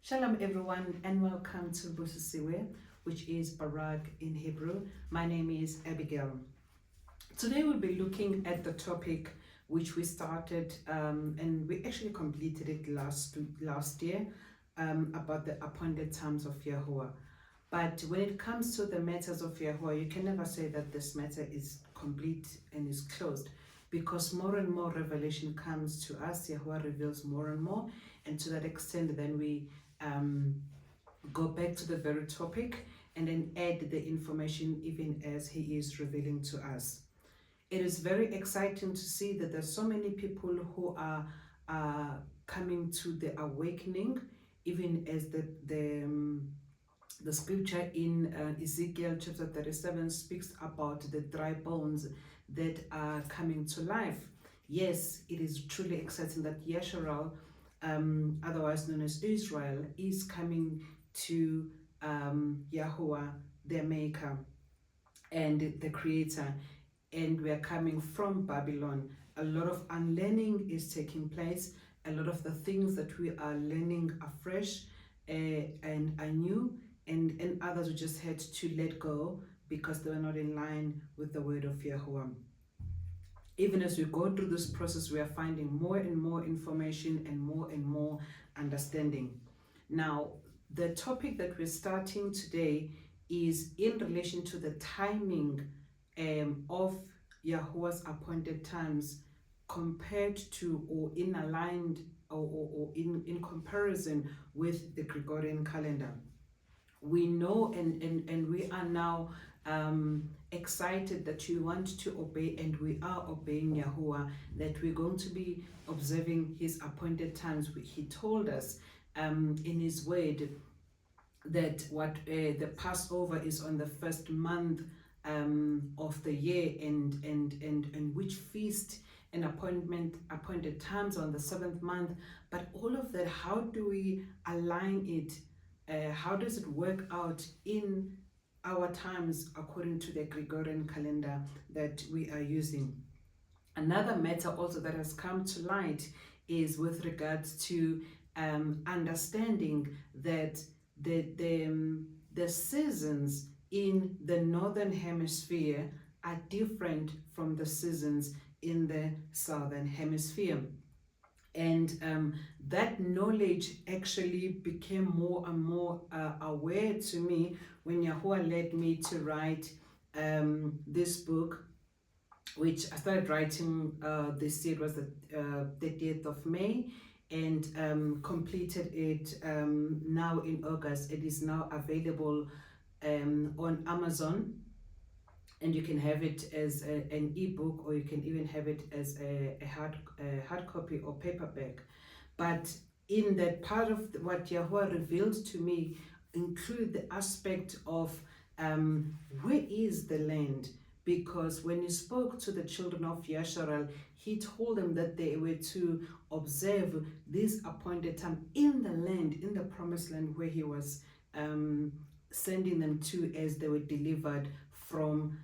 Shalom everyone and welcome to YaHUaH, which is Barak in Hebrew. My name is Abigail. Today we'll be looking at the topic which we started and we actually completed it last year about the appointed times of YaHUaH. But when it comes to the matters of YaHUaH, you can never say that this matter is complete and is closed, because more and more revelation comes to us. YaHUaH reveals more and more, and to that extent then we go back to the very topic and then add the information even as he is revealing to us. It is very exciting to see that there's so many people who are coming to the awakening, even as the scripture in Ezekiel chapter 37 speaks about the dry bones that are coming to life. Yes, it is truly exciting that YaSHARAL, otherwise known as Israel, is coming to YaHUaH, their maker and the creator, and we are coming from Babylon. A lot of unlearning is taking place. A lot of the things that we are learning afresh and anew, and others we just had to let go because they were not in line with the word of YaHUaH. Even as we go through this process, we are finding more and more information and more understanding. Now, the topic that we're starting today is in relation to the timing of YaHUaH's appointed times compared to, or in aligned, or in comparison with the Gregorian calendar. We know and we are now excited that you want to obey, and we are obeying YaHUaH, that we're going to be observing his appointed times. He told us in his word that the Passover is on the first month of the year, and which feast and appointed times on the seventh month. But all of that, how do we align it? How does it work out in our times according to the Gregorian calendar that we are using? Another matter also that has come to light is with regards to understanding that the seasons in the northern hemisphere are different from the seasons in the southern hemisphere. And that knowledge actually became more and more aware to me when YaHUaH led me to write this book, which I started writing this year. It was the 30th of May, and completed it now in August. It is now available on Amazon, and you can have it as an ebook, or you can even have it as a hard copy or paperback. But in that part of what YaHUaH revealed to me include the aspect of where is the land, because when he spoke to the children of YaSHARAL, he told them that they were to observe this appointed time in the land, in the promised land, where he was sending them to as they were delivered from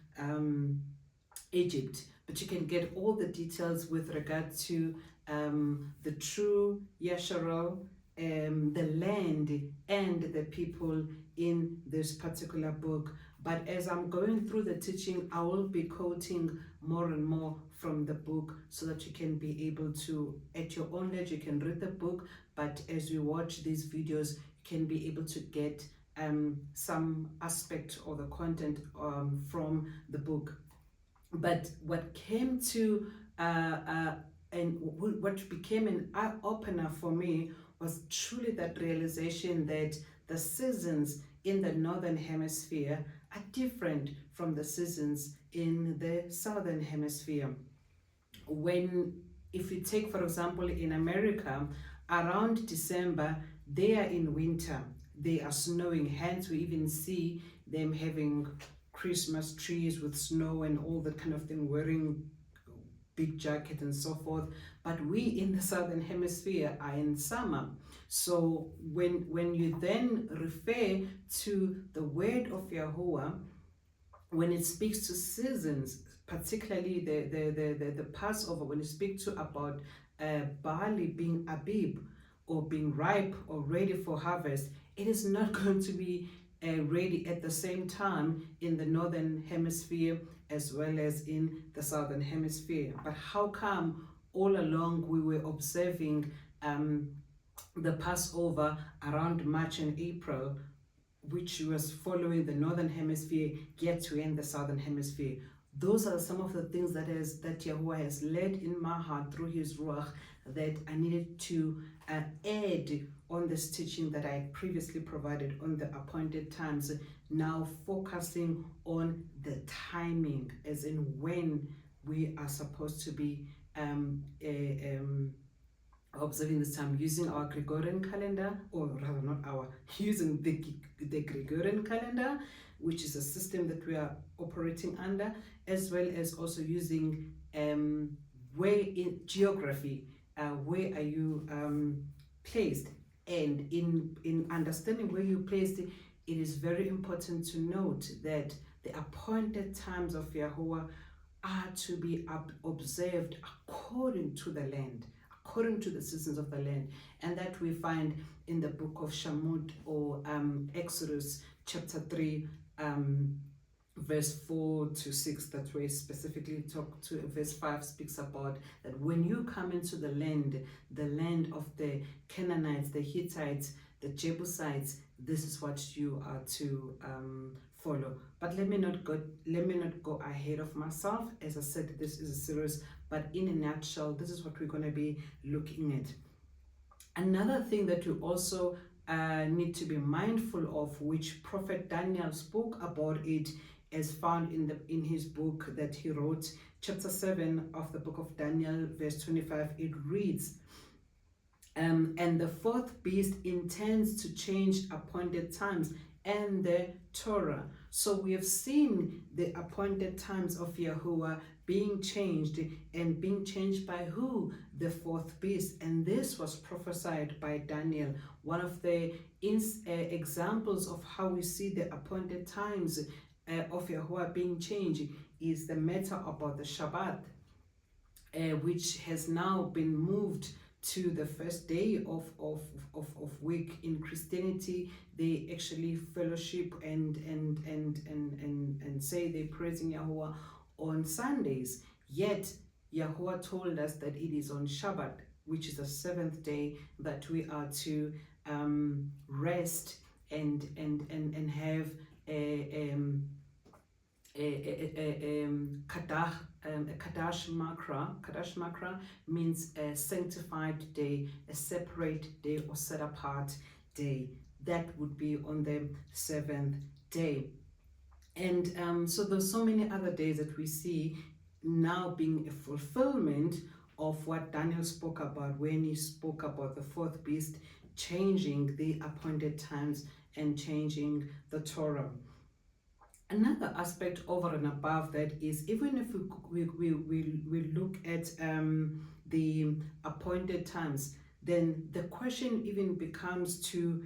Egypt. But you can get all the details with regard to the true YaSHARAL, the land and the people in this particular book. But as I'm going through the teaching, I will be quoting more and more from the book, so that you can be able to, at your own leisure, you can read the book, but as you watch these videos, you can be able to get some aspect or the content from the book. But what came to and what became an eye-opener for me was truly that realization that the seasons in the northern hemisphere are different from the seasons in the southern hemisphere. If you take, for example, in America, around December, they are in winter. They are snowing, hence we even see them having Christmas trees with snow and all that kind of thing, wearing big jacket and so forth. But we in the southern hemisphere are in summer. So when you then refer to the word of YaHUaH, when it speaks to seasons, particularly the Passover, when it speaks to about barley being Abib, or being ripe or ready for harvest, it is not going to be ready at the same time in the northern hemisphere as well as in the southern hemisphere. But how come all along we were observing the Passover around March and April, which was following the northern hemisphere, yet to end the southern hemisphere? Those are some of the things that YaHUaH has led in my heart through his Ruach, that I needed to add on this teaching that I had previously provided on the appointed times, now focusing on the timing, as in when we are supposed to be observing this time, using our Gregorian calendar, or rather not our, using the Gregorian calendar, which is a system that we are operating under, as well as also using where in geography, where are you placed, and in understanding where you placed, it is very important to note that the appointed times of YaHUaH are to be observed according to the land, according to the seasons of the land, and that we find in the book of SHaMaT, or Exodus chapter 3, verse 4 to 6, that we specifically talk to. Verse 5 speaks about that when you come into the land of the Canaanites, the Hittites, the Jebusites, this is what you are to follow. But let me not go ahead of myself. As I said, this is a series, but in a nutshell, this is what we're going to be looking at. Another thing that you also need to be mindful of, which Prophet Daniel spoke about it, as found in his book that he wrote, chapter 7 of the book of Daniel, verse 25. It reads, and the fourth beast intends to change appointed times and the Torah. So we have seen the appointed times of YaHUaH being changed, and being changed by who? The fourth beast. And this was prophesied by Daniel. One of the examples of how we see the appointed times of YaHUaH being changed is the matter about the SHaBaT, which has now been moved to the first day of week. In Christianity, they actually fellowship and say they're praising YaHUaH on Sundays. Yet YaHUaH told us that it is on SHaBaT, which is the seventh day, that we are to rest and have a Kadash Makra. Kadash Makra means a sanctified day, a separate day, or set apart day. That would be on the seventh day. And so there's so many other days that we see now being a fulfillment of what Daniel spoke about when he spoke about the fourth beast changing the appointed times and changing the Torah. Another aspect over and above that is, even if we look at the appointed times, then the question even becomes to,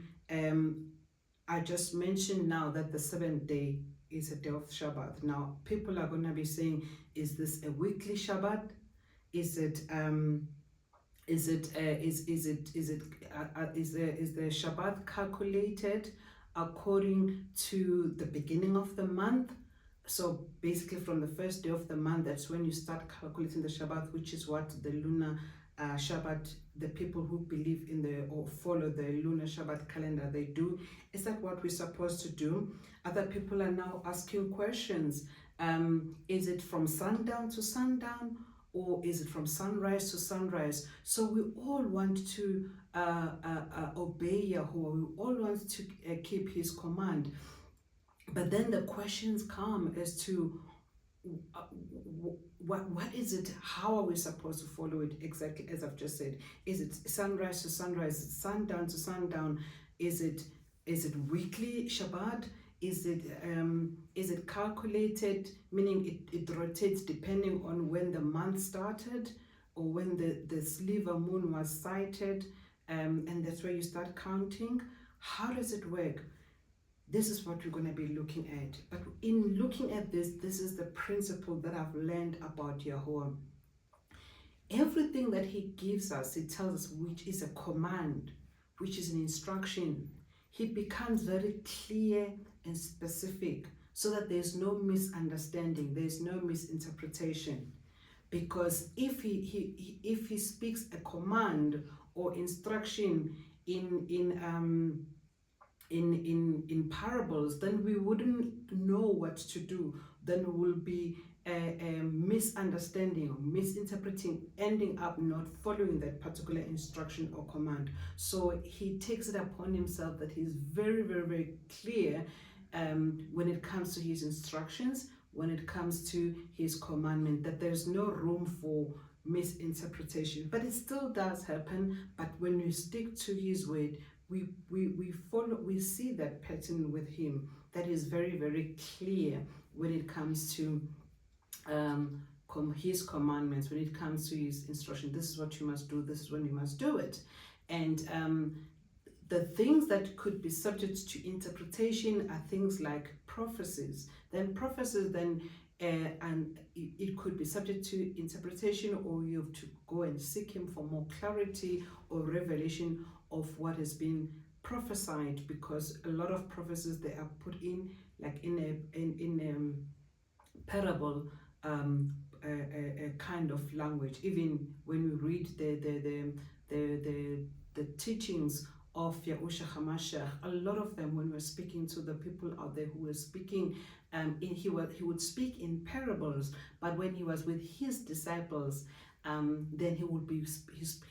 I just mentioned now that the seventh day is a day of SHaBaT. Now people are going to be saying, is this a weekly SHaBaT? Is the SHaBaT calculated according to the beginning of the month? So basically from the first day of the month, that's when you start calculating the SHaBaT, which is what the lunar SHaBaT, the people who believe in or follow the lunar SHaBaT calendar, they do. Is that what we're supposed to do? Other people are now asking questions. Is it from sundown to sundown, or is it from sunrise to sunrise? So we all want to obey YaHUaH. We all want to keep his command. But then the questions come as to what is it? How are we supposed to follow it exactly as I've just said? Is it sunrise to sunrise, sundown to sundown? Is it weekly SHaBaT? Is it calculated, meaning it rotates depending on when the month started, or when the sliver moon was sighted, and that's where you start counting? How does it work? This is what we're going to be looking at. But in looking at this is the principle that I've learned about YaHUaH. Everything that he gives us, he tells us, which is a command, which is an instruction. He becomes very clear and specific so that there's no misunderstanding, there's no misinterpretation. Because if he speaks a command or instruction in parables, then we wouldn't know what to do. Then we will be misunderstanding or misinterpreting, ending up not following that particular instruction or command. So he takes it upon himself that he's very, very, very clear when it comes to his instructions, when it comes to his commandment, that there's no room for misinterpretation. But it still does happen. But when we stick to his word, we see that pattern with him, that is very, very clear when it comes to his commandments, when it comes to his instruction. This is what you must do, this is when you must do it. And the things that could be subject to interpretation are things like prophecies. Then prophecies, and it could be subject to interpretation, or you have to go and seek him for more clarity or revelation of what has been prophesied, because a lot of prophecies, they are put in like in a parable a kind of language. Even when we read the teachings of YaHUaH, a lot of them, when we're speaking to the people out there who were speaking, he would speak in parables. But when he was with his disciples, then he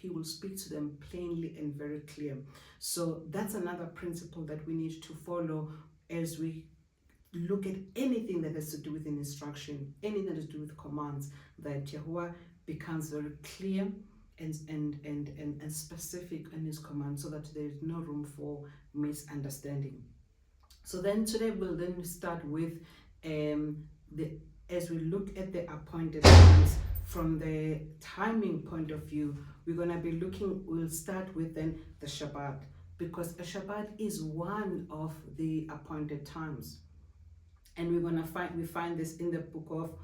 will speak to them plainly and very clear. So that's another principle that we need to follow as we look at anything that has to do with an instruction, anything that has to do with commands, that YaHUaH becomes very clear and specific in his command, so that there is no room for misunderstanding. So then today we'll then start with as we look at the appointed times from the timing point of view, we'll start with then the SHaBaT, because a SHaBaT is one of the appointed times. And we find this in the book of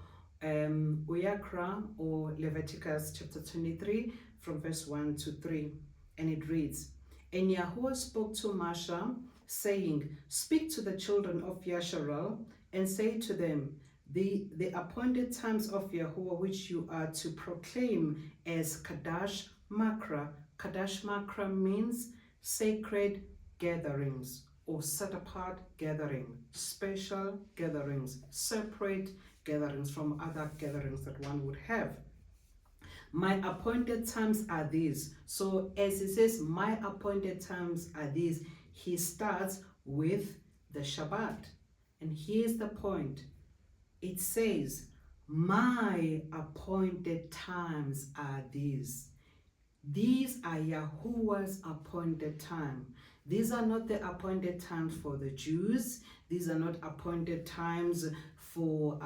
YaChaRal, or Leviticus chapter 23 from verse 1 to 3, and it reads, "And YaHUaH spoke to Moshe, saying, Speak to the children of YaSHARAL, and say to them, the appointed times of YaHUaH, which you are to proclaim as Kadash Makra." Kadash Makra means sacred gatherings, or set apart gathering, special gatherings, separate gatherings from other gatherings that one would have. My appointed times are these. So as it says, my appointed times are these, he starts with the SHaBaT. And here's the point. It says, my appointed times are these. These are YaHUaH's appointed time. These are not the appointed times for the Jews. These are not appointed times for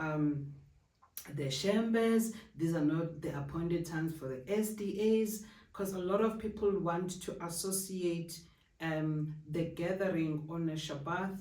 the Shembes. These are not the appointed times for the SDAs, because a lot of people want to associate the gathering on a Shabbat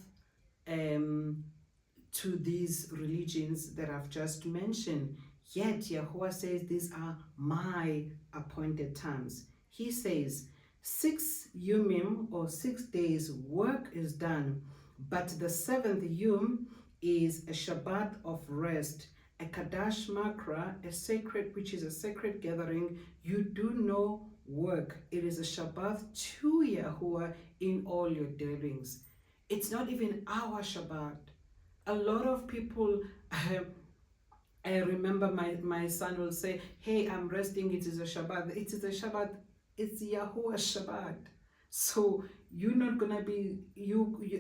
to these religions that I've just mentioned. Yet YaHUaH says these are my appointed times. He says 6 Yumim, or 6 days, work is done, but the 7th Yom is a Shabbat of rest, a Kadash Makra, which is a sacred gathering. You do no work. It is a Shabbat to YaHUaH in all your dealings. It's not even our Shabbat. A lot of people, I remember my son will say, hey, I'm resting, it is a Shabbat. It is a Shabbat, it's YaHUaH's Shabbat. So you're not going to be,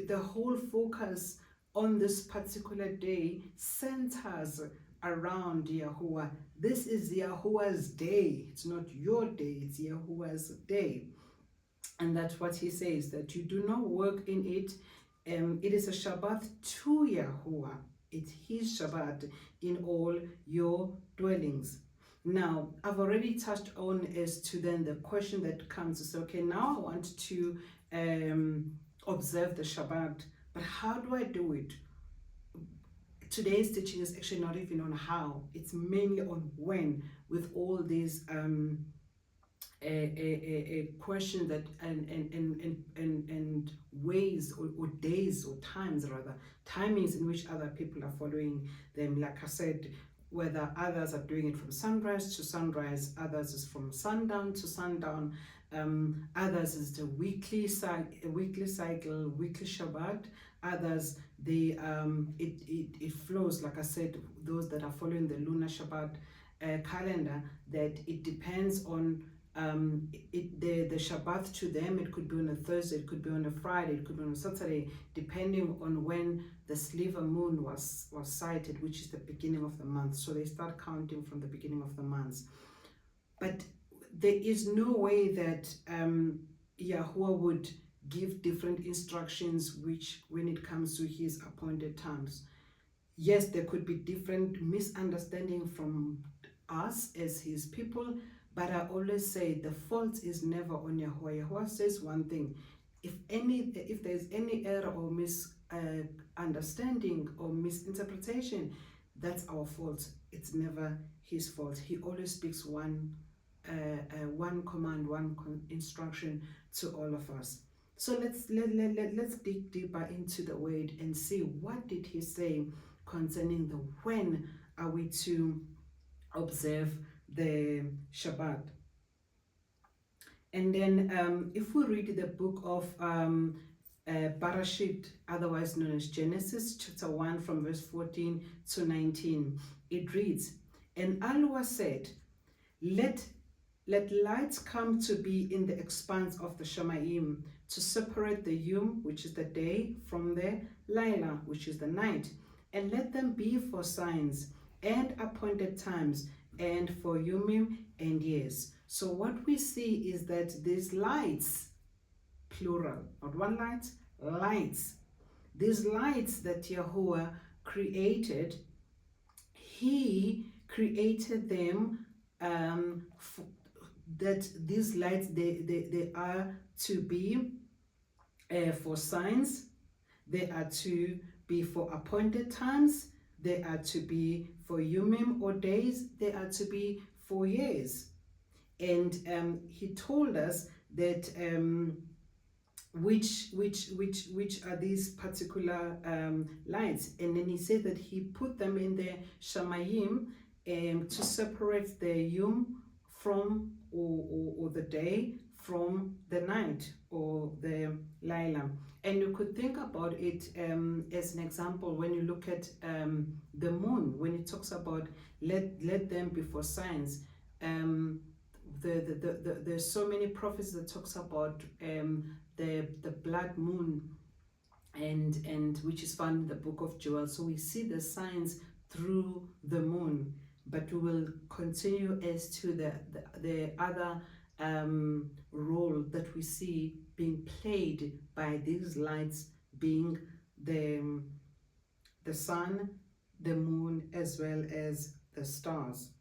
the whole focus on this particular day centers around YaHUaH. This is YaHUaH's day. It's not your day, it's YaHUaH's day. And that's what he says, that you do not work in it. It is a Shabbat to YaHUaH. It's his Shabbat in all your dwellings. Now, I've already touched on as to then the question that comes is, okay, now I want to observe the Shabbat, but how do I do it? today's teaching is actually not even on how, it's mainly on when, with all these a question that and ways or days or times rather, timings in which other people are following them. Like I said, whether others are doing it from sunrise to sunrise, others is from sundown to sundown, others is the weekly cycle, weekly SHaBaT, others they it flows, like I said, those that are following the lunar SHaBaT calendar, that it depends on the SHaBaT to them. It could be on a Thursday, it could be on a Friday, it could be on a Saturday, depending on when the sliver moon was sighted, which is the beginning of the month. So they start counting from the beginning of the months. But there is no way that YaHUaH would give different instructions which when it comes to his appointed times. Yes, there could be different misunderstanding from us as his people, but I always say the fault is never on YaHUaH. YaHUaH says one thing. If there's any error or misunderstanding or misinterpretation, that's our fault. It's never his fault. He always speaks one command, instruction to all of us. So let's dig deeper into the word and see what did he say concerning the when are we to observe the SHaBaT. And then if we read the book of Bereshit, otherwise known as Genesis, chapter 1 from verse 14 to 19, it reads, "And YaHUaH said, let lights come to be in the expanse of the Shamayim, to separate the Yom, which is the day, from the Laila, which is the night, and let them be for signs and appointed times, and for Yomim and years." So what we see is that these lights, plural, not one light, lights, these lights that YaHUaH created, he created them that these lights, they are to be for signs, they are to be for appointed times, they are to be for Yomim or days, they are to be for years. And he told us that which are these particular lights, and then he said that he put them in the Shamayim to separate the Yom from or the day from the night or the Laila. And you could think about it as an example when you look at the moon, when it talks about let them be for signs. There's so many prophets that talks about the blood moon, and which is found in the book of Joel. So we see the signs through the moon, but we will continue as to the other role that we see being played by these lights, being the sun, the moon, as well as the stars.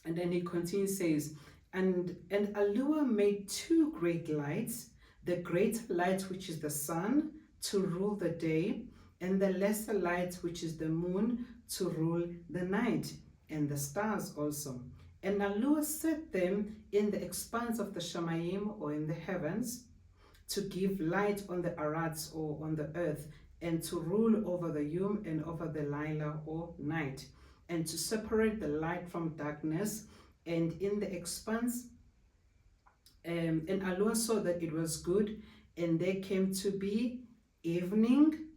And then he continues, says, and YaHUaH made two great lights, the great light which is the sun to rule the day, and the lesser light which is the moon to rule the night, and the stars also. And YaHUaH set them in the expanse of the Shamayim, or in the heavens, to give light on the arats, or on the earth, and to rule over the Yom and over the Laila, or night, and to separate the light from darkness. And in the expanse, and YaHUaH saw that it was good, and there came to be evening,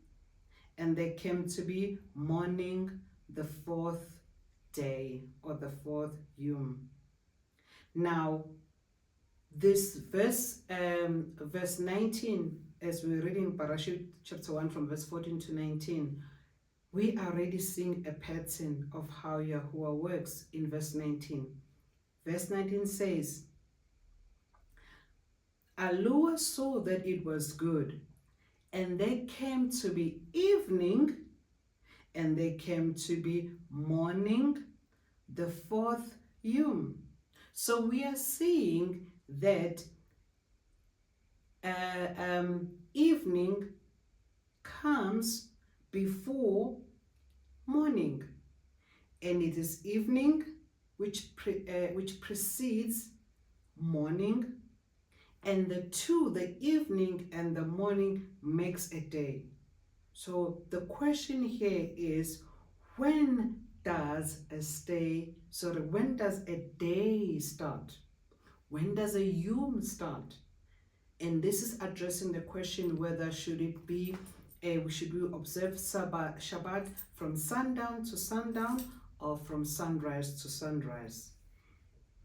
and there came to be morning, the fourth day, or the fourth Yom. Now, this verse 19, as we're reading Bereshit chapter 1 from verse 14 to 19, we are already seeing a pattern of how YaHUaH works in verse 19. Verse 19 says, YaHUaH saw that it was good, and there came to be evening, and there came to be morning, the fourth Yom. So we are seeing that evening comes before morning, and it is evening, which precedes morning, and the evening and the morning makes a day. So the question here is, when does a day start? When does a YaHUaH start? And this is addressing the question whether we should observe SHaBaT from sundown to sundown or from sunrise to sunrise.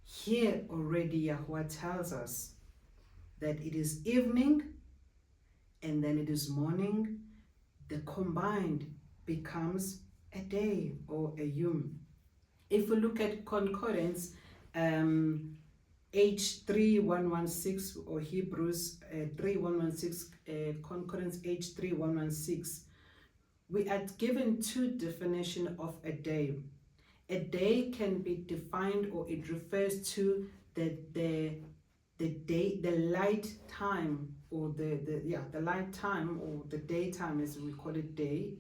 Here already YaHUaH tells us that it is evening and then it is morning. The combined becomes a day or a YaHUaH. If we look at concordance, H3116 or Hebrews 3116, concordance H3116, we are given two definitions of a day. A day can be defined, or it refers to the light time, or the light time, or the daytime, as we call it, day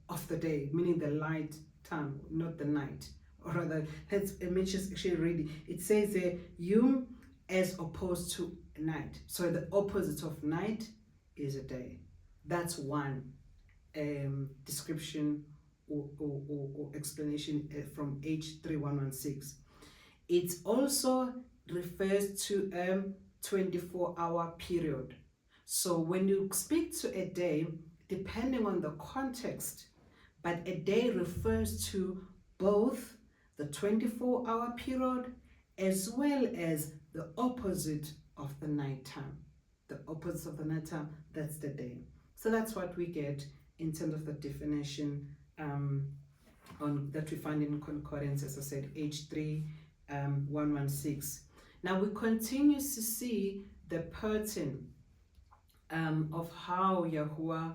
of the day, meaning the light time, not the night. Or rather, it mentions actually already. It says YaHUaH as opposed to night. So the opposite of night is a day. That's one description or explanation from H3116. It also refers to a 24-hour period. So when you speak to a day, depending on the context, but a day refers to both the 24-hour period as well as the opposite of the nighttime. The opposite of the nighttime, that's the day. So that's what we get in terms of the definition that we find in concordance, as I said, H3116. Now we continue to see the pattern of how YaHUaH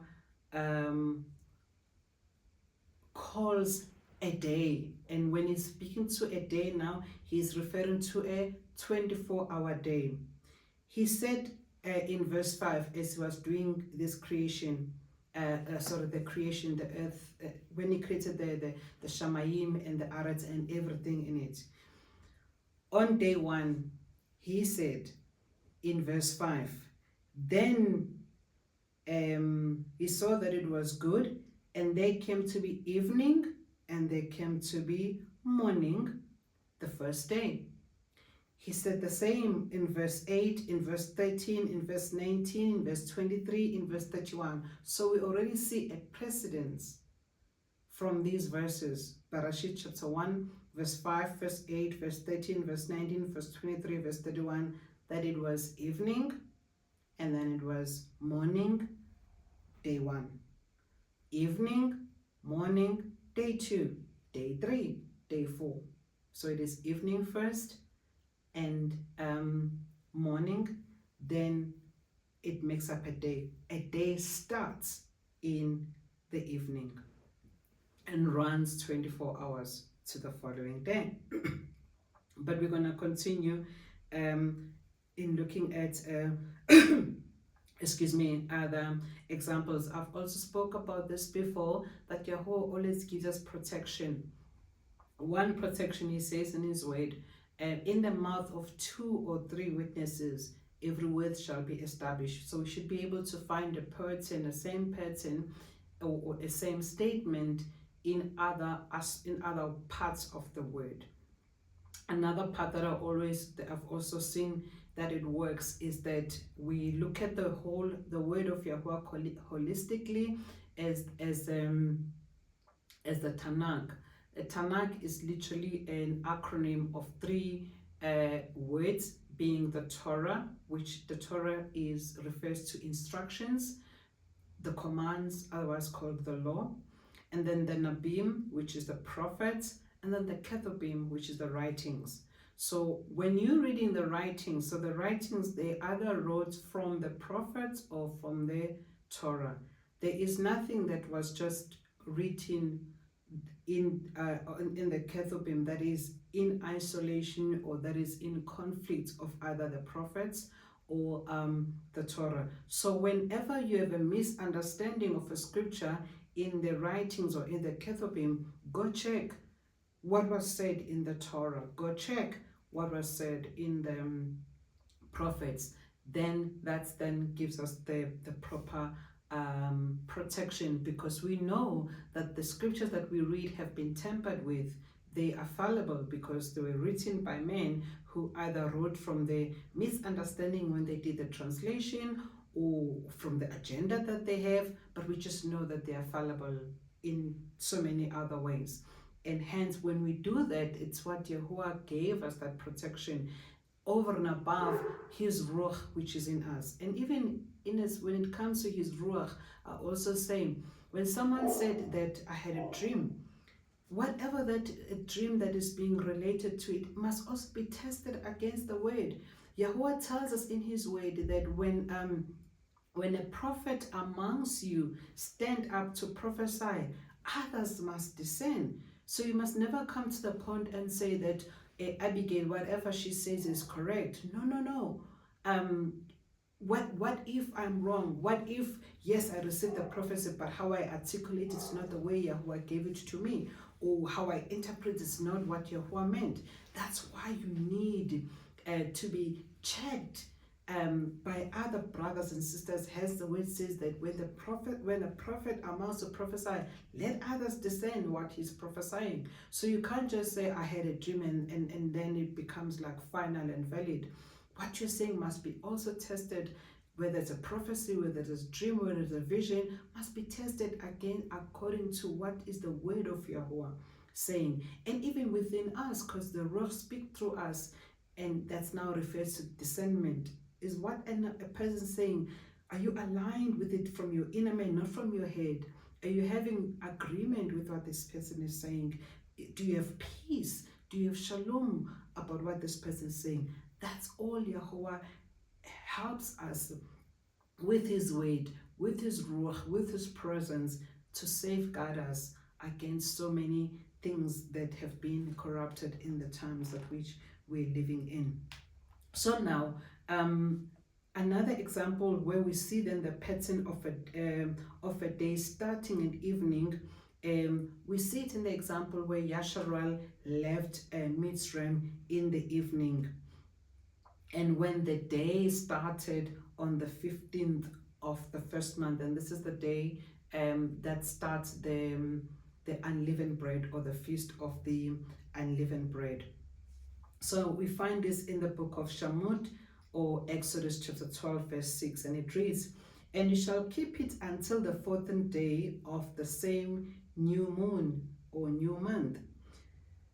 calls a day. And when he's speaking to a day now, he's referring to a 24-hour day. He said in verse 5, as he was doing this creation, the creation, the earth, when he created the Shamayim and the Arats and everything in it. On day one, he said in verse 5, then he saw that it was good, and they came to be evening, and they came to be morning the first day. He said the same in verse 8, in verse 13, in verse 19, in verse 23, in verse 31. So we already see a precedence from these verses. Bereshit chapter 1, verse 5, verse 8, verse 13, verse 19, verse 23, verse 31, that it was evening, and then it was morning, day 1. Evening, morning, day 2, day 3, day 4. So it is evening first, and morning, then it makes up a day. A day starts in the evening and runs 24 hours to the following day. But we're going to continue in looking at other examples. I've also spoke about this before, that YaHUaH always gives us protection. One protection, he says in his word, in the mouth of 2 or 3 witnesses, every word shall be established. So we should be able to find a pattern, a same pattern, or a same statement in other parts of the word. Another part that I've also seen that it works is that we look at the word of YaHUaH holistically as the Tanakh. A Tanakh is literally an acronym of 3 words, being the Torah, which the Torah refers to instructions, the commands, otherwise called the law, and then the Nabim, which is the prophets, and then the Ketubim, which is the writings. So when you're reading the writings, so the writings, they either wrote from the prophets or from the Torah. There is nothing that was just written in the Ketubim that is in isolation or that is in conflict of either the prophets or the Torah. So whenever you have a misunderstanding of a scripture, in the writings or in the Ketubim, go check what was said in the Torah. Go check what was said in the prophets. Then that gives us the proper protection, because we know that the scriptures that we read have been tampered with. They are fallible because they were written by men who either wrote from the misunderstanding when they did the translation or from the agenda that they have, but we just know that they are fallible in so many other ways. And hence, when we do that, it's what YaHUaH gave us, that protection over and above his ruach which is in us. And even in us, when it comes to his ruach, I also say, when someone said that I had a dream, whatever that a dream that is being related to, it must also be tested against the word. YaHUaH tells us in his word that when a prophet amongst you stand up to prophesy, others must discern. So you must never come to the point and say that Abigail, whatever she says is correct. No. What if I'm wrong? What if, yes, I received the prophecy, but how I articulate it is not the way YaHUaH gave it to me, or how I interpret is not what YaHUaH meant. That's why you need to be checked by other brothers and sisters. As the word says that when a prophet amounts to prophesy, let others discern what he's prophesying. So you can't just say I had a dream and then it becomes like final and valid. What you're saying must be also tested, whether it's a prophecy, whether it's a dream, whether it's a vision, must be tested again according to what is the word of YaHUaH saying. And even within us, because the Ruach speak through us, and that's now refers to discernment, is what a person saying. Are you aligned with it from your inner man, not from your head? Are you having agreement with what this person is saying? Do you have peace? Do you have shalom about what this person is saying? That's all YaHUaH helps us with his word, with his ruach, with his presence, to safeguard us against so many things that have been corrupted in the times that which we're living in. So now, another example where we see then the pattern of a day starting in evening, we see it in the example where YaSHARAL left Mitzrayim in the evening. And when the day started on the 15th of the first month, and this is the day that starts the unleavened bread, or the feast of the unleavened bread. So we find this in the book of Shemot, or Exodus chapter 12 verse 6, and it reads, "And you shall keep it until the 14th day of the same new moon, or new month.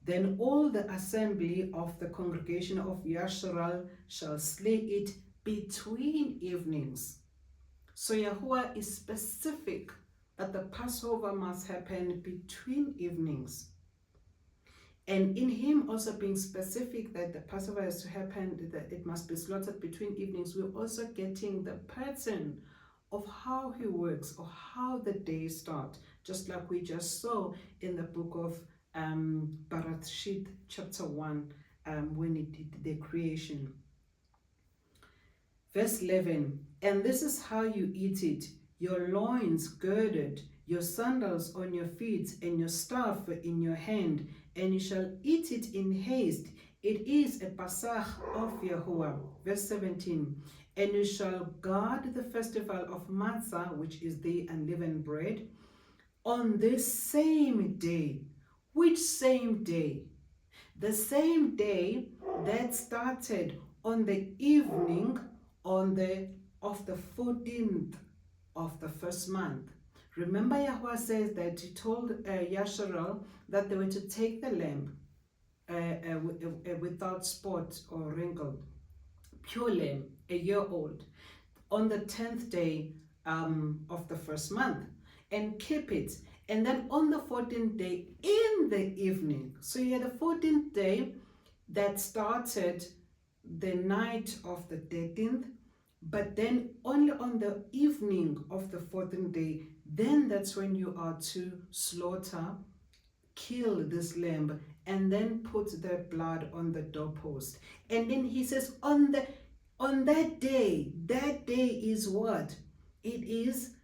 Then all the assembly of the congregation of YaSHARAL shall slay it between evenings." So YaHUaH is specific that the Passover must happen between evenings. And in him also being specific that the Passover has to happen, that it must be slaughtered between evenings, we're also getting the pattern of how he works, or how the days start, just like we just saw in the book of Bereshit chapter 1, when it did the creation. Verse 11, "And this is how you eat it, your loins girded, your sandals on your feet, and your staff in your hand, and you shall eat it in haste. It is a Pasach of YaHUaH." Verse 17, "And you shall guard the festival of Matzah, which is the unleavened bread, on this same day." Which same day? The same day that started on the evening of the 14th of the first month. Remember, YaHUaH says that he told YaSHARAL that they were to take the lamb without spot or wrinkle, pure lamb, a year old, on the 10th day of the first month, and keep it. And then on the 14th day in the evening. So you had the 14th day that started the night of the 13th, but then only on the evening of the 14th day, then that's when you are to slaughter, kill this lamb, and then put the blood on the doorpost. And then he says on that day is what? It is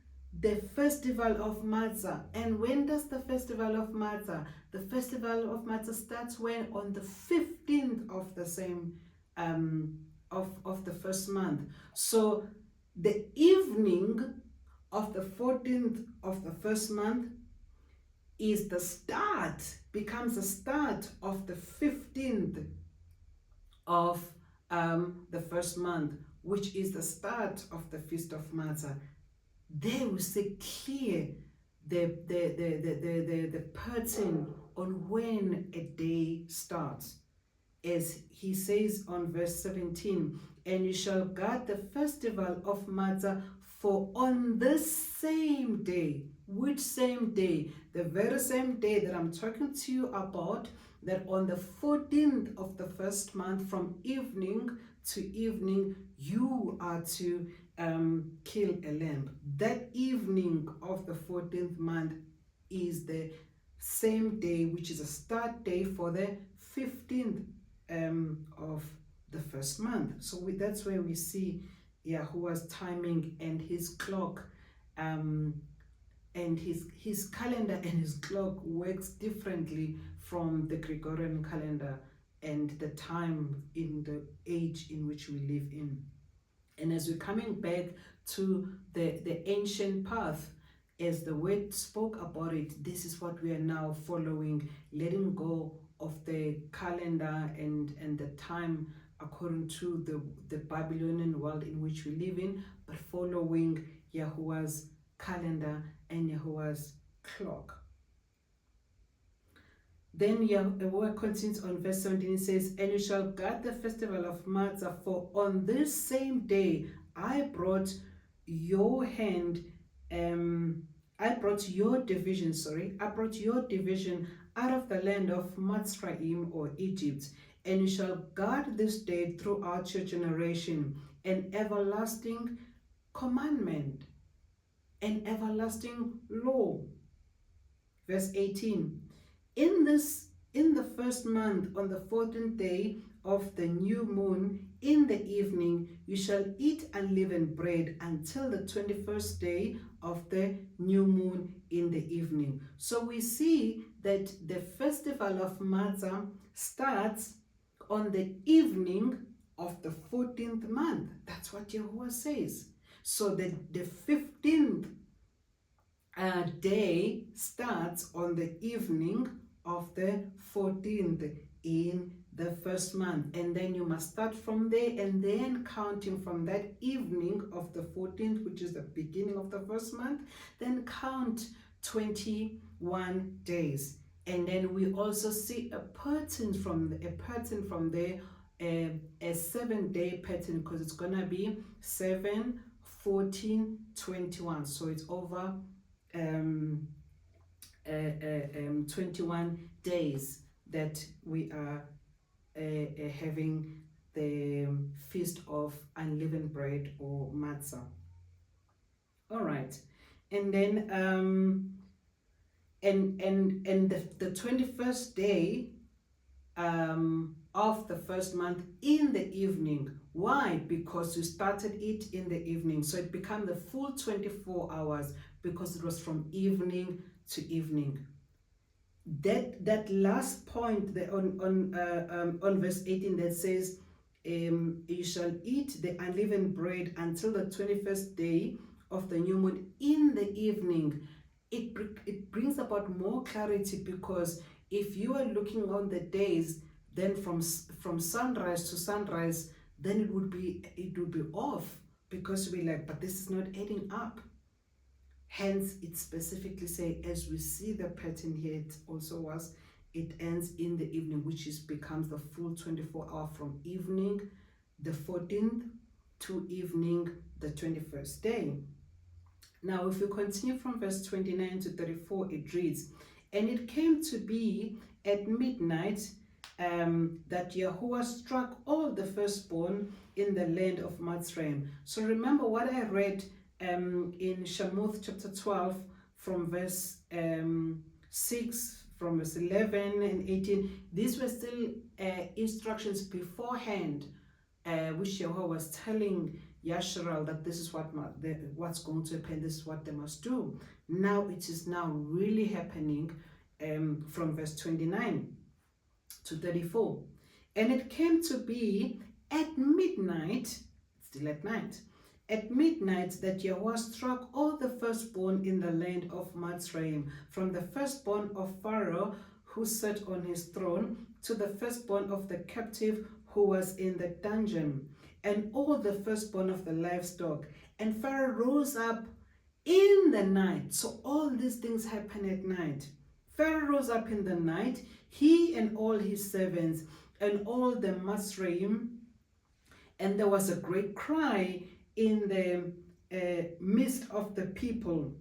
the festival of Matzah. And when does the festival of Matzah? The festival of Matzah starts when? On the 15th of the same of the first month. So the evening of the 14th of the first month is the start, becomes the start of the 15th of the first month, which is the start of the Feast of Matzah. There we see clear the pattern on when a day starts. As he says on verse 17, and you shall guard the festival of Matzah, for on this same day. Which same day? The very same day that I'm talking to you about, that on the 14th of the first month, from evening to evening, you are to kill a lamb. That evening of the 14th month is the same day, which is a start day for the 15th of the first month. So that's where we see YaHUaH's timing and his clock, and his calendar and his clock works differently from the Gregorian calendar and the time in the age in which we live in. And as we're coming back to the ancient path, as the word spoke about it, this is what we are now following, letting go of the calendar and the time according to the Babylonian world in which we live in, but following YaHUaH's calendar and YaHUaH's clock. Then YaHUaH continues on verse 17. It says, and you shall guard the festival of Matzah, for on this same day I brought your division out of the land of Mitzrayim, or Egypt, and you shall guard this day throughout your generation, an everlasting commandment, an everlasting law. Verse 18, in the first month, on the 14th day of the new moon, in the evening, you shall eat unleavened bread until the 21st day of the new moon in the evening. So we see that the festival of Matzah starts on the evening of the 14th month. That's what YaHUaH says. So the 15th day starts on the evening of the 14th in the first month, and then you must start from there, and then counting from that evening of the 14th, which is the beginning of the first month, then count 21 days. And then we also see a pattern from there, a 7-day pattern, because it's gonna be 7, 14, 21. So it's over 21 days that we are having the Feast of Unleavened Bread, or Matzah. All right, and then the 21st day of the first month in the evening. Why? Because you started it in the evening, so it became the full 24 hours, because it was from evening to evening. That last point there on verse 18 that says, you shall eat the unleavened bread until the 21st day of the new moon in the evening. It brings about more clarity, because if you are looking on the days, then from sunrise to sunrise, then it would be off, because we're like, but this is not adding up. Hence, it specifically say, as we see the pattern here, it also was, it ends in the evening, which becomes the full 24 hour from evening the 14th to evening the 21st day. Now, if we continue from verse 29 to 34, it reads, and it came to be at midnight that YaHUaH struck all the firstborn in the land of Mitzrayim. So remember what I read in Shamuth chapter 12 from verse 6, from verse 11 and 18. These were still instructions beforehand, which YaHUaH was telling YaSHARAL, that this is what's going to happen, this is what they must do. Now it is now really happening from verse 29 to 34. And it came to be at midnight, still at night, at midnight that YaHUaH struck all the firstborn in the land of Mitzrayim, from the firstborn of Pharaoh who sat on his throne to the firstborn of the captive who was in the dungeon, and all the firstborn of the livestock. And Pharaoh rose up in the night. So all these things happen at night. Pharaoh rose up in the night, he and all his servants, and all the Mitzrayim, and there was a great cry in the midst of the people.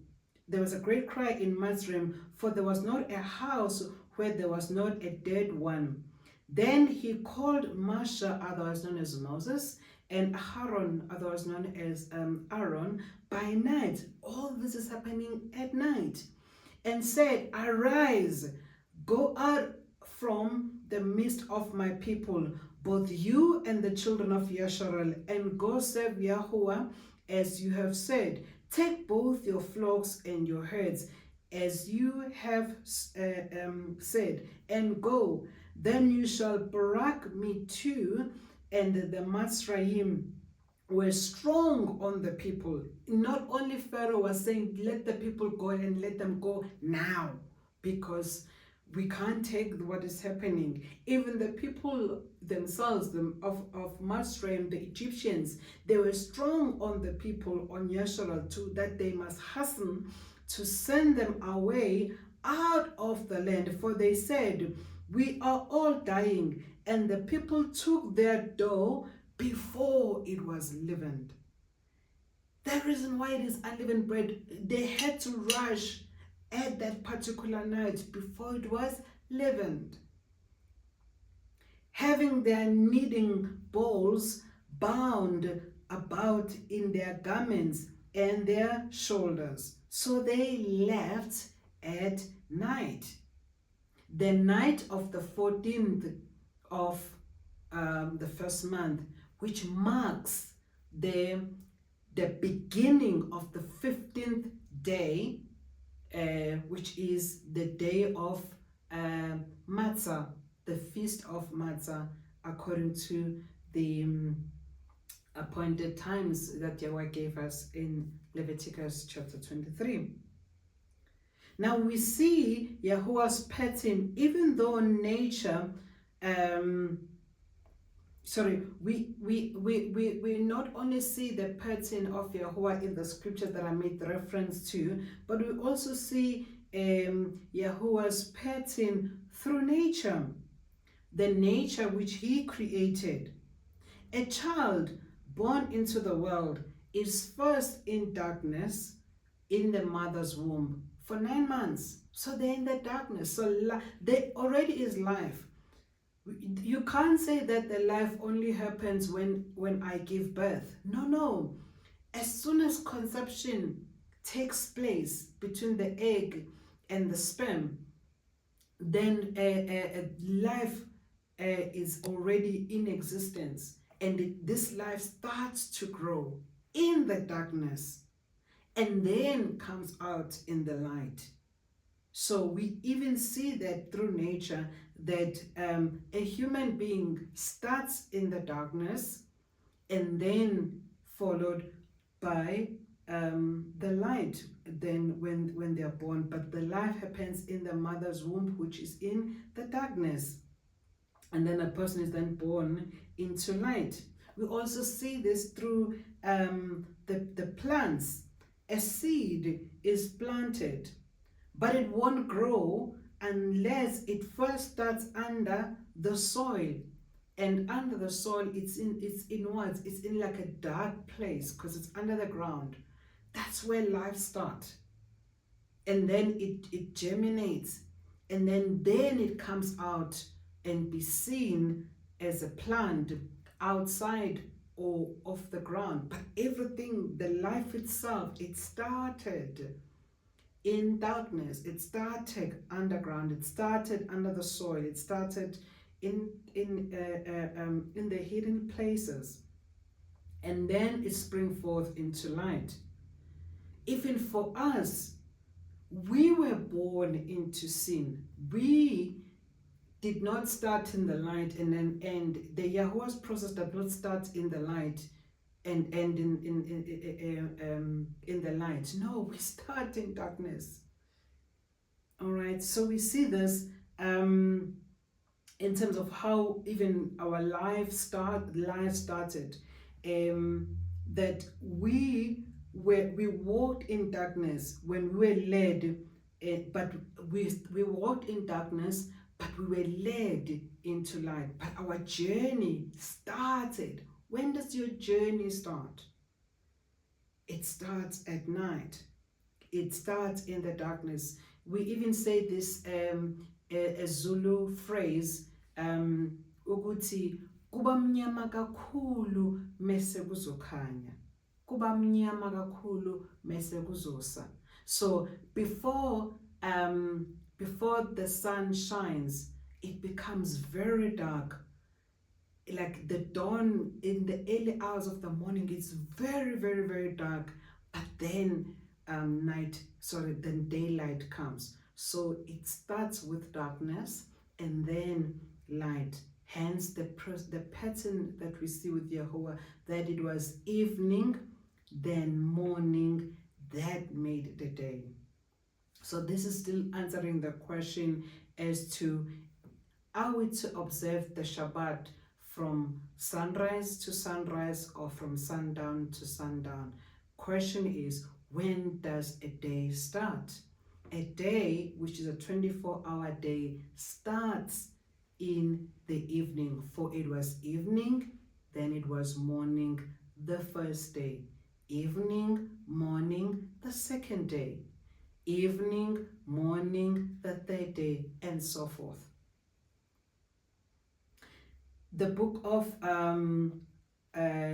There was a great cry in Mitzrayim, for there was not a house where there was not a dead one. Then he called Moshe, otherwise known as Moses, and Aaron, otherwise known as Aaron, by night. All this is happening at night. And said, arise, go out from the midst of my people, both you and the children of YaSHARAL, and go serve YaHUaH as you have said. Take both your flocks and your herds as you have said, and go. Then you shall barak me too. And the Mitzrayim were strong on the people. Not only Pharaoh was saying, let the people go, and let them go now, because we can't take what is happening. Even the people themselves, of Mitzrayim, the Egyptians, they were strong on the people, on YaSHARAL too, that they must hasten to send them away out of the land. For they said, we are all dying. And the people took their dough before it was leavened. The reason why it is unleavened bread, they had to rush at that particular night before it was leavened. Having their kneading bowls bound about in their garments and their shoulders. So they left at night. The night of the 14th of the first month, which marks the beginning of the 15th day, which is the day of Matzah, the feast of Matzah, according to the appointed times that YaHUaH gave us in Leviticus chapter 23. Now we see YaHUaH's pattern, even though nature, we not only see the pattern of YaHUaH in the scriptures that I made reference to, but we also see YaHUaH's pattern through nature, the nature which he created. A child born into the world is first in darkness in the mother's womb for 9 months. So they're in the darkness. So there already is life. You can't say that the life only happens when I give birth. No. As soon as conception takes place between the egg and the sperm, then life is already in existence. And this life starts to grow in the darkness and then comes out in the light. So we even see that through nature, that a human being starts in the darkness and then followed by the light then when they're born. But the life happens in the mother's womb, which is in the darkness. And then a person is then born into light. We also see this through the plants. A seed is planted, but it won't grow unless it first starts under the soil. And under the soil, it's in like a dark place because it's under the ground. That's where life starts. And then it germinates, and then it comes out and be seen as a plant outside or off the ground. But everything, the life itself, it started in darkness. It started underground. It started under the soil. It started in the hidden places. and then it sprang forth into light. Even for us, we were born into sin. We did not start in the light and then end. The YaHUaH's process did not start in the light and end in the light. No, we start in darkness. All right, so we see this in terms of how even our life started. That we walked in darkness when we were led, but we walked in darkness, but we were led into light. But our journey started. When does your journey start? It starts at night. It starts in the darkness. We even say this a Zulu phrase, ukuthi kuba mnyama kakhulu mese kuzokhanya. Kuba mnyama kakhulu mese kuzosa. So before the sun shines, it becomes very dark. Like the dawn in the early hours of the morning, it's very, very, very dark. But then then daylight comes. So it starts with darkness and then light. Hence the pattern that we see with YaHUaH, that it was evening, then morning, that made the day. So this is still answering the question as to, are we to observe the SHaBaT from sunrise to sunrise or from sundown to sundown? Question is, when does a day start? A day, which is a 24-hour day, starts in the evening. For it was evening, then it was morning the first day. Evening, morning the second day. Evening, morning the third day, and so forth. The book of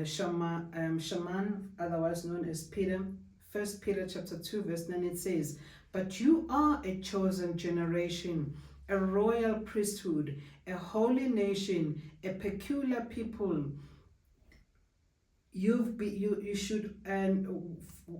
Shaman, otherwise known as Peter, 1 Peter chapter 2 verse 9, it says, "But you are a chosen generation, a royal priesthood, a holy nation, a peculiar people. You should, and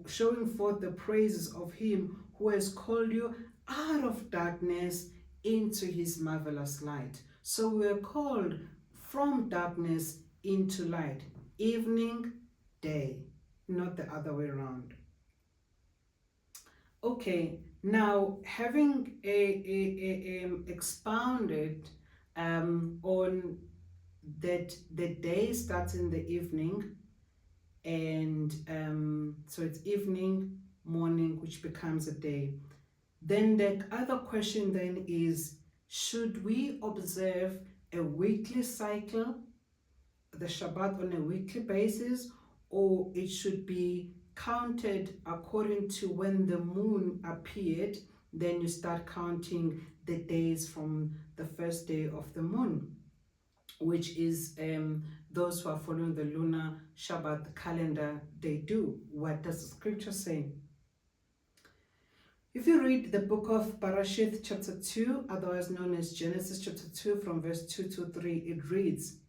showing forth the praises of him who has called you out of darkness into his marvelous light." So we are called from darkness into light, evening, day, not the other way around. Okay, now having expounded on that the day starts in the evening, and so it's evening, morning, which becomes a day. Then the other question then is, should we observe a weekly cycle, the SHaBaT on a weekly basis, or it should be counted according to when the moon appeared? Then you start counting the days from the first day of the moon, which is those who are following the lunar SHaBaT calendar, they do. What does the scripture say? If you read the book of Bereshith chapter 2, otherwise known as Genesis chapter 2, from verse 2 to 3, it reads,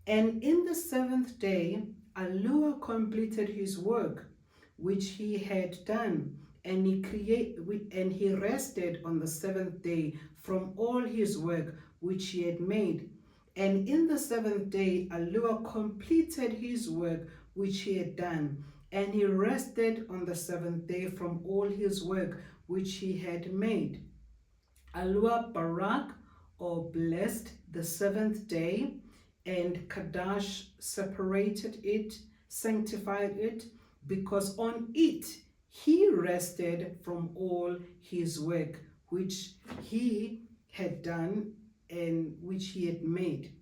"And in the seventh day, YaHUaH completed his work which he had done, and he rested on the seventh day from all his work which he had made. And in the seventh day, YaHUaH completed his work which he had done, and he rested on the seventh day from all his work which he had made. YaHUaH barak, or blessed, the seventh day, and Kadash, separated it, sanctified it, because on it he rested from all his work which he had done and which he had made."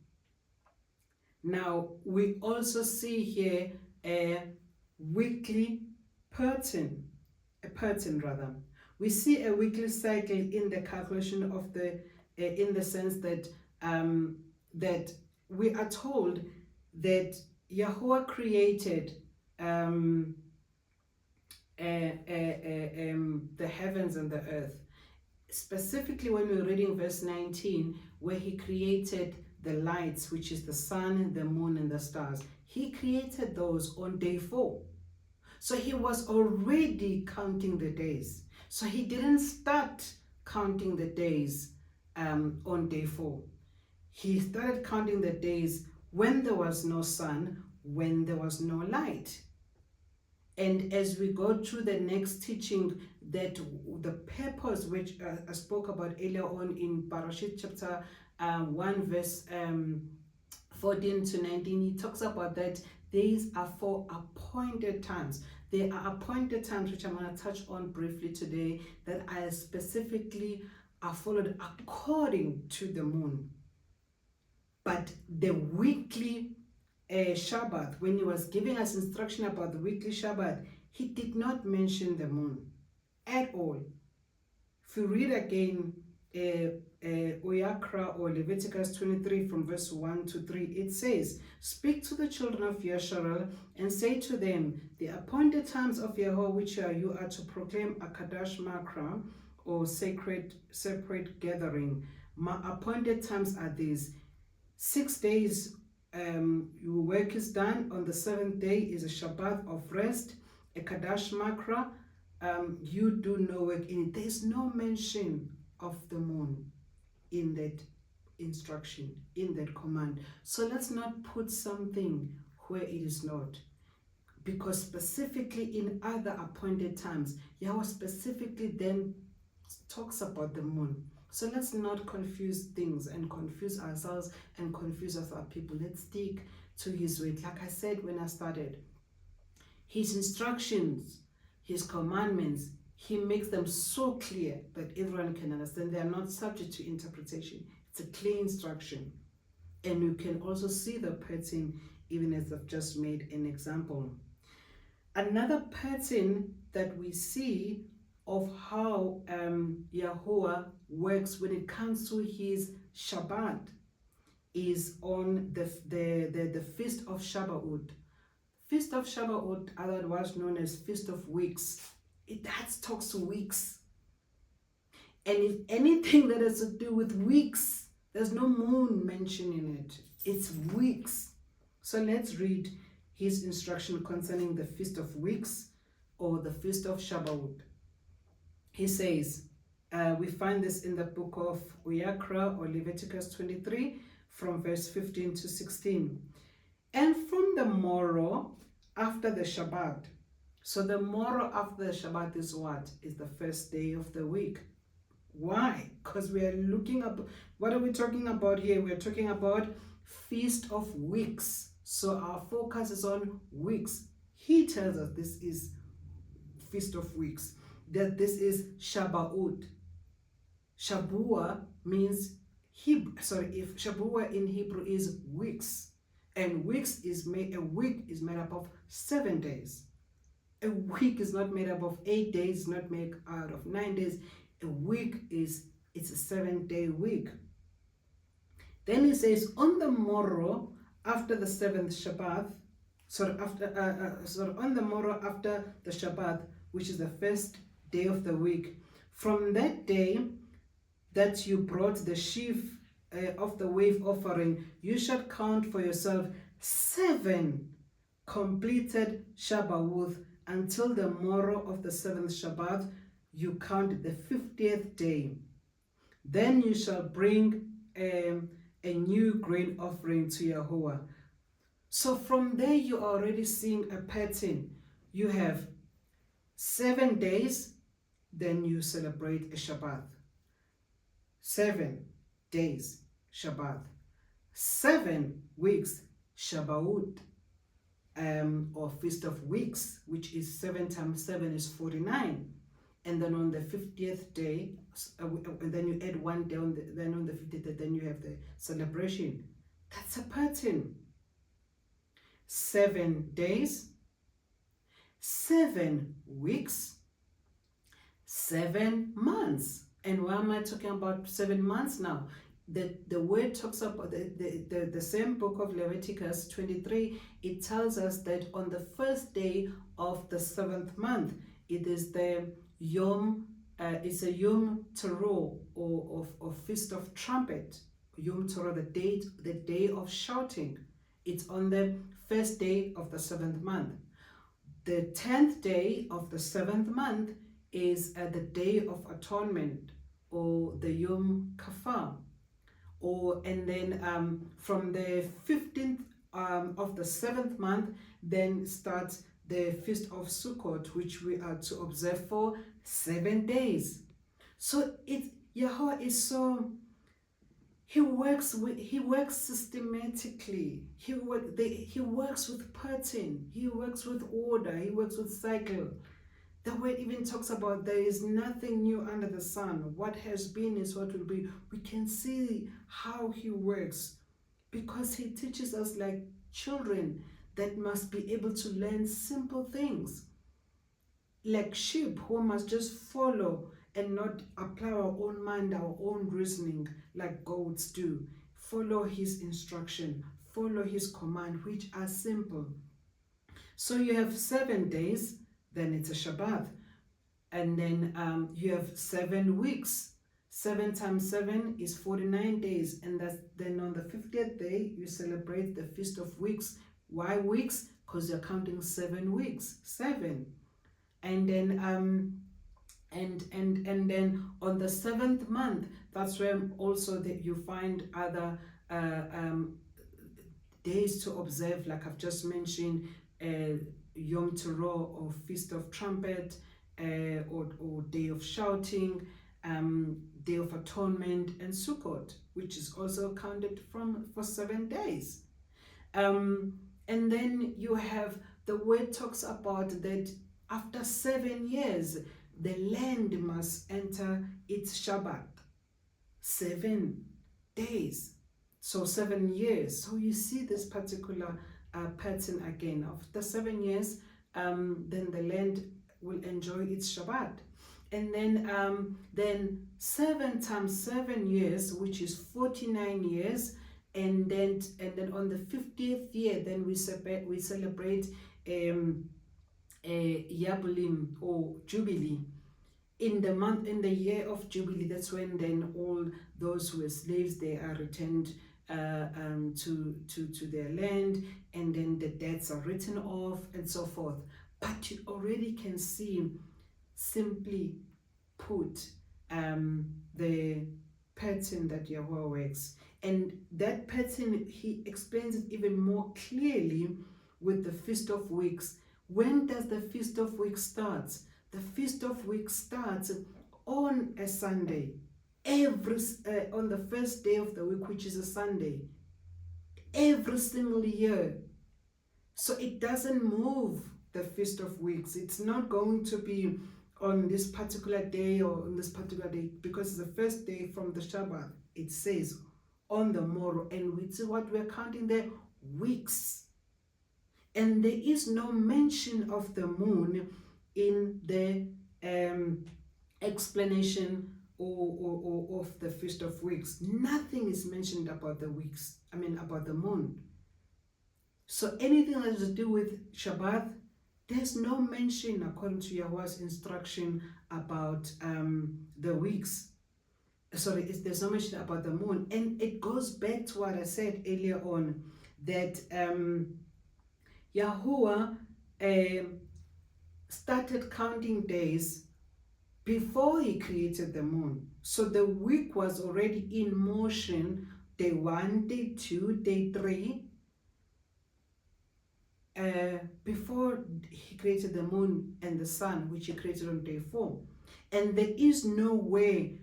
Now we also see here a weekly pattern, We see a weekly cycle in the calculation of the, in the sense that that we are told that YaHUaH created the heavens and the earth. Specifically, when we're reading verse 19, where he created the lights, which is the sun, the moon, and the stars, He created those on day 4. So he was already counting the days. So he didn't start counting the days on day 4. He started counting the days when there was no sun, when there was no light. And as we go through the next teaching, that the purpose which I spoke about earlier on in Parashit chapter 1 verse 14 to 19, he talks about that these are for appointed times. There are appointed times which I'm going to touch on briefly today that are specifically are followed according to the moon. But the weekly SHaBaT, when he was giving us instruction about the weekly SHaBaT, he did not mention the moon at all. If you read again YaCHaRal or Leviticus 23 from verse 1 to 3, it says, "Speak to the children of YaSHARAL and say to them, the appointed times of YaHUaH which you are to proclaim a Kadash Makra, or separate gathering. My appointed times are these: 6 days your work is done. On the 7th day is a SHaBaT of rest, a Kadash Makra. You do no work in it." There is no mention of the moon in that instruction, in that command. So let's not put something where it is not. Because specifically in other appointed times, YaHUaH specifically then talks about the moon. So let's not confuse things and confuse ourselves and confuse other people. Let's stick to his word. Like I said when I started, his instructions, his commandments, he makes them so clear that everyone can understand. They are not subject to interpretation. It's a clear instruction. And you can also see the pattern even as I've just made an example. Another pattern that we see of how YaHUaH works when it comes to his SHaBaT is on the Feast of SHaBaT. Feast of SHaBaT, otherwise known as Feast of Weeks. It talks to weeks. And if anything that has to do with weeks, there's no moon mentioned in it. It's weeks. So let's read his instruction concerning the Feast of Weeks or the Feast of SHaBaT. He says, we find this in the book of YaCHaRal or Leviticus 23 from verse 15 to 16. "And from the morrow after the SHaBaT." So the morrow after the SHaBaT is what? Is the first day of the week. Why? Because we are looking up, what are we talking about here? We're talking about Feast of Weeks. So our focus is on weeks. He tells us this is Feast of Weeks, that this is SHaBaT. SHaBuah means if SHaBuah in Hebrew is weeks, and a week is made up of 7 days. A week is not made up of 8 days, not made out of 9 days. A week it's a 7-day week. Then he says, on the morrow after the 7th SHaBaT, on the morrow after the SHaBaT, which is the first day of the week, from that day that you brought the sheaf of the wave offering, you shall count for yourself 7 completed SHaBaT until the morrow of the 7th SHaBaT. You count the 50th day. Then you shall bring a new grain offering to YaHUaH. So from there you are already seeing a pattern. You have 7 days, then you celebrate a SHaBaT. 7 days, SHaBaT. 7 weeks, SHaBaT, or Feast of Weeks, which is 7 times 7 is 49. And then on the 50th day, and then you add 1 day, then on the 50th day, then you have the celebration. That's a pattern. 7 days, 7 weeks, 7 months. And why am I talking about 7 months now? The word talks about the same book of Leviticus 23. It tells us that on the first day of the 7th month, it is the it's a Yom Teruah or Feast of Trumpet. Yom Teruah, the day of shouting. It's on the first day of the 7th month. The 10th day of the 7th month is the Day of Atonement, or the Yom Kippur. And then from the 15th of the 7th month, then starts the Feast of Sukkot, which we are to observe for 7 days. So YaHUaH is so, he works systematically. He works with pattern. He works with order. He works with cycle. The word even talks about there is nothing new under the sun. What has been is what will be. We can see how he works because he teaches us like children that must be able to learn simple things. Like sheep who must just follow and not apply our own mind, our own reasoning like goats do. Follow his instruction, follow his command, which are simple. So you have 7 days, then it's a SHaBaT. And then you have 7 weeks. 7 times 7 is 49 days. And then on the 50th day, you celebrate the Feast of Weeks. Why weeks? Because you're counting 7 weeks. 7. And then and then on the 7th month, that's where also that you find other days to observe, like I've just mentioned, Yom Teruah, or Feast of Trumpet, or Day of Shouting, Day of Atonement, and Sukkot, which is also counted for 7 days. And then you have, the word talks about that after 7 years, the land must enter its SHaBaT. 7 days. So 7 years. So you see this particular pattern again. After 7 years, then the land will enjoy its SHaBaT. And then 7 times 7 years, which is 49 years, and then on the 50th year, then we celebrate Yabulim, or Jubilee. In the year of Jubilee, that's when then all those who were slaves, they are returned to their land, and then the debts are written off and so forth. But you already can see, simply put, the pattern that YaHUaH works. And that pattern, he explains it even more clearly with the Feast of Weeks. When does the Feast of Weeks start? The Feast of Weeks starts on a Sunday, on the first day of the week, which is a Sunday, every single year. So it doesn't move, the Feast of Weeks. It's not going to be on this particular day or on this particular day, because it's the first day from the SHaBaT. It says on the morrow, and we see what we're counting there, weeks. And there is no mention of the moon in the explanation or of the Feast of Weeks. Nothing is mentioned about the weeks, about the moon. So anything that has to do with SHaBaT, there's no mention, according to YaHUaH's instruction, about the weeks. Sorry, there's no mention about the moon. And it goes back to what I said earlier on, that YaHUaH started counting days before he created the moon. So the week was already in motion, day 1, day 2, day 3, before he created the moon and the sun, which he created on day 4. And there is no way,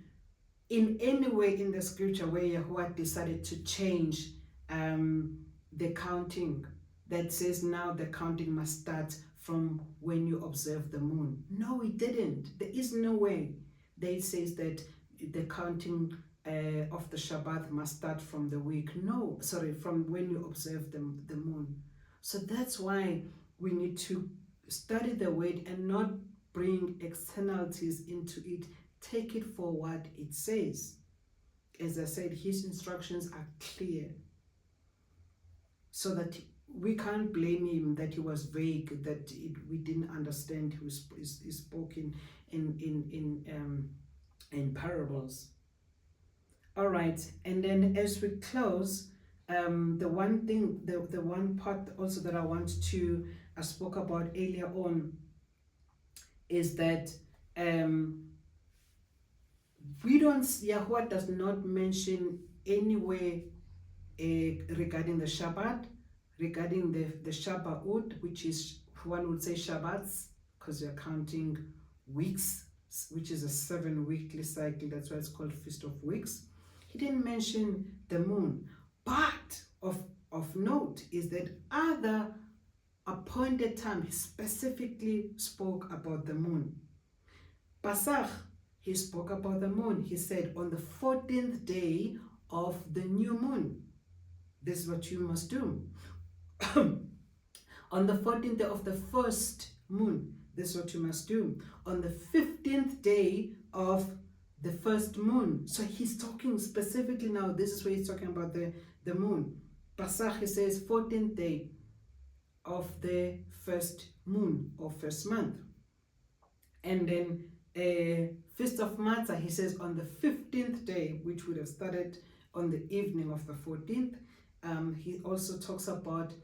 in any way in the scripture, where YaHUaH decided to change the counting, that says now the counting must start from when you observe the moon. No, he didn't. There is no way that it says that the counting of the SHaBaT must start from the week. No, sorry, from when you observe the moon. So that's why we need to study the word and not bring externalities into it. Take it for what it says. As I said, his instructions are clear, so that we can't blame him that he was vague, that we didn't understand. He spoke in parables. All right, and then as we close, the one thing, the one part also that I spoke about earlier on is that YaHUaH does not mention anywhere regarding the SHaBaT, regarding the SHaBaT, which is, one would say SHaBATs, because you're counting weeks, which is a 7-weekly cycle. That's why it's called Feast of Weeks. He didn't mention the moon, but of note is that other appointed time, he specifically spoke about the moon. Pasach, he spoke about the moon. He said, on the 14th day of the new moon, this is what you must do. On the 14th day of the first moon, this is what you must do. On the 15th day of the first moon. So he's talking specifically now, this is where he's talking about the moon. Pasach, he says 14th day of the first moon or first month. And then Feast of Matzah, he says on the 15th day, which would have started on the evening of the 14th. He also talks about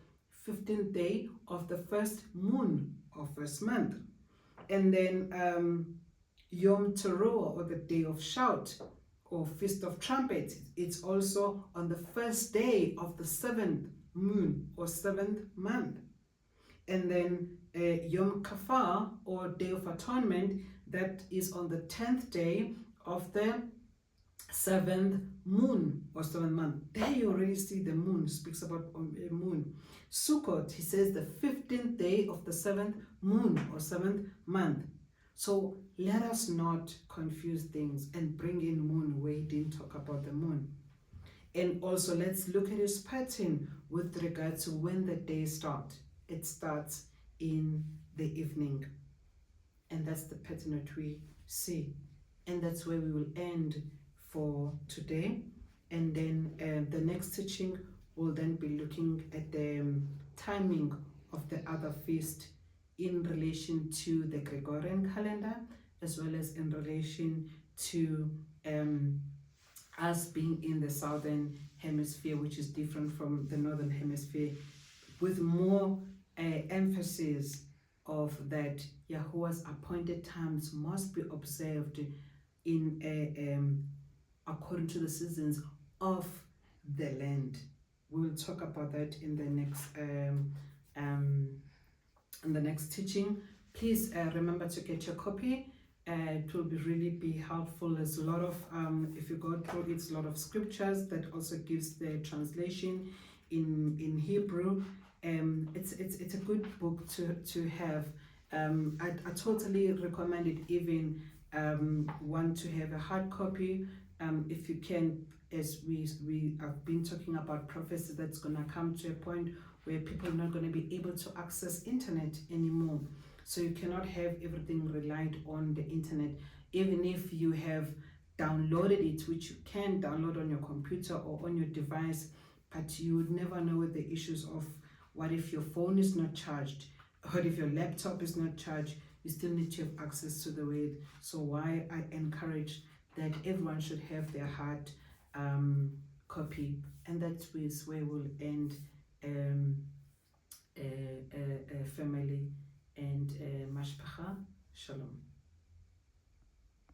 15th day of the first moon or first month. And then Yom Teruah, or the day of shout, or Feast of Trumpets, it's also on the first day of the 7th moon or 7th month. And then Yom Kippur, or Day of Atonement, that is on the 10th day of the 7th moon or 7th month. There you already see the moon, speaks about a moon. Sukkot, he says the 15th day of the 7th moon or 7th month. So let us not confuse things and bring in moon where he didn't talk about the moon. And also let's look at his pattern with regard to when the day starts. It starts in the evening. And that's the pattern that we see. And that's where we will end for today. And then the next teaching will then be looking at the timing of the other feast in relation to the Gregorian calendar, as well as in relation to us being in the southern hemisphere, which is different from the northern hemisphere, with more emphasis of that YaHUaH's appointed times must be observed in according to the seasons of the land. We'll talk about that in the next teaching. Please remember to get your copy. It will really be helpful. There's a lot of if you go through, it's a lot of scriptures that also gives the translation in Hebrew. It's a good book to have. I totally recommend it. Even want to have a hard copy if you can, as we have been talking about prophecy that's going to come to a point where people are not going to be able to access internet anymore. So you cannot have everything relied on the internet. Even if you have downloaded it, which you can download on your computer or on your device, but you would never know with the issues of what if your phone is not charged, or if your laptop is not charged, you still need to have access to the word. So why I encourage that everyone should have their hard copy. And that's where we'll end family and mashpacha. Shalom.